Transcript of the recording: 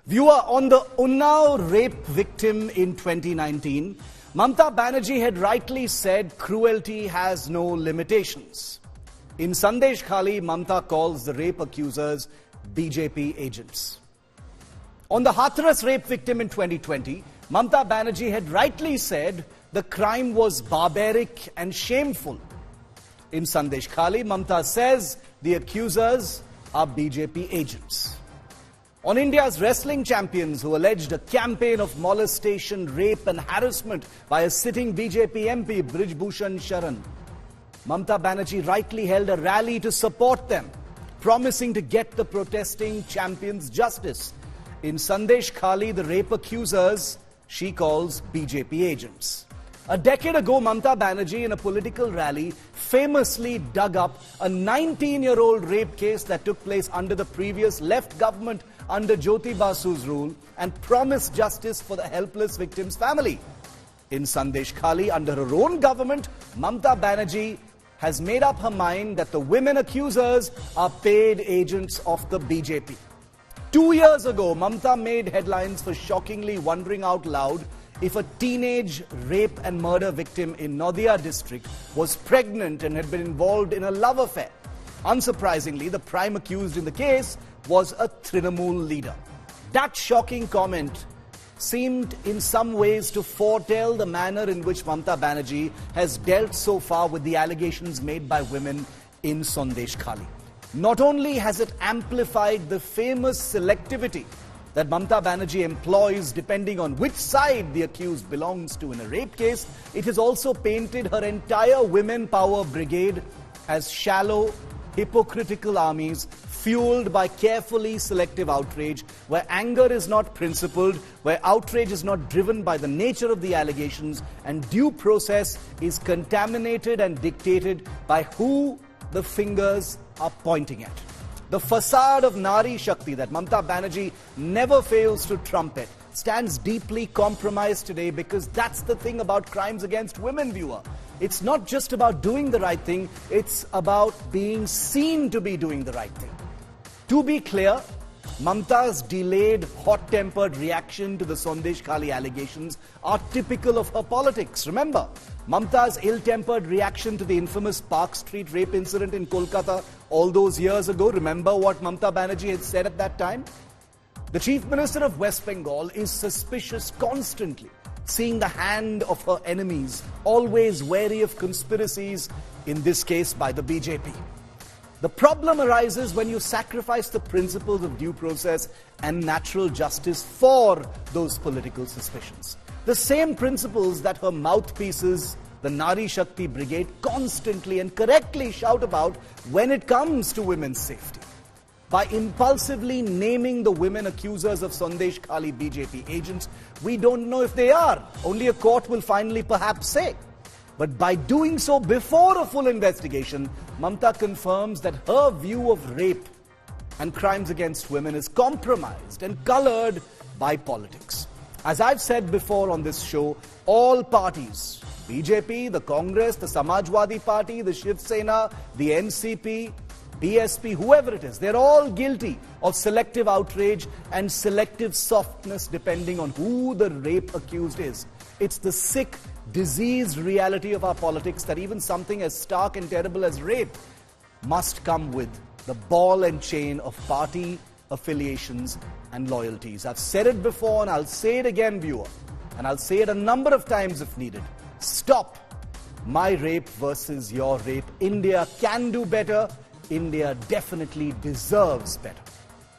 Viewer, on the Unnao rape victim in 2019, Mamata Banerjee had rightly said cruelty has no limitations. In Sandeshkhali, Mamata calls the rape accusers BJP agents. On the Hathras rape victim in 2020, Mamata Banerjee had rightly said the crime was barbaric and shameful. In Sandeshkhali, Mamata says the accusers are BJP agents. On India's wrestling champions who alleged a campaign of molestation, rape and harassment by a sitting BJP MP, Brij Bhushan Sharan, Mamata Banerjee rightly held a rally to support them, promising to get the protesting champions justice. In Sandeshkhali, the rape accusers she calls BJP agents. A decade ago, Mamata Banerjee in a political rally famously dug up a 19-year-old rape case that took place under the previous left government under Jyoti Basu's rule and promised justice for the helpless victim's family. In Sandeshkhali, under her own government, Mamata Banerjee has made up her mind that the women accusers are paid agents of the BJP. 2 years ago, Mamata made headlines for shockingly wondering out loud if a teenage rape and murder victim in Nadia district was pregnant and had been involved in a love affair. Unsurprisingly, the prime accused in the case was a Trinamool leader. That shocking comment seemed in some ways to foretell the manner in which Mamata Banerjee has dealt so far with the allegations made by women in Sandeshkhali. Not only has it amplified the famous selectivity that Mamata Banerjee employs depending on which side the accused belongs to in a rape case, it has also painted her entire women power brigade as shallow, hypocritical armies fueled by carefully selective outrage, where anger is not principled, where outrage is not driven by the nature of the allegations, and due process is contaminated and dictated by who the fingers are pointing at. The facade of Nari Shakti that Mamata Banerjee never fails to trumpet stands deeply compromised today, because that's the thing about crimes against women, viewer. It's not just about doing the right thing, it's about being seen to be doing the right thing. To be clear, Mamata's delayed, hot-tempered reaction to the Sandeshkhali allegations are typical of her politics. Remember, Mamata's ill-tempered reaction to the infamous Park Street rape incident in Kolkata all those years ago. Remember what Mamata Banerjee had said at that time? The Chief Minister of West Bengal is suspicious constantly, seeing the hand of her enemies, always wary of conspiracies, in this case by the BJP. The problem arises when you sacrifice the principles of due process and natural justice for those political suspicions. The same principles that her mouthpieces, the Nari Shakti Brigade, constantly and correctly shout about when it comes to women's safety. By impulsively naming the women accusers of Sandeshkhali BJP agents, we don't know if they are. Only a court will finally perhaps say. But by doing so before a full investigation, Mamata confirms that her view of rape and crimes against women is compromised and colored by politics. As I've said before on this show, all parties, BJP, the Congress, the Samajwadi Party, the Shiv Sena, the NCP, BSP, whoever it is, they're all guilty of selective outrage and selective softness depending on who the rape accused is. It's the sick, diseased reality of our politics that even something as stark and terrible as rape must come with the ball and chain of party affiliations and loyalties. I've said it before and I'll say it again, viewer, and I'll say it a number of times if needed. Stop my rape versus your rape. India can do better. India definitely deserves better.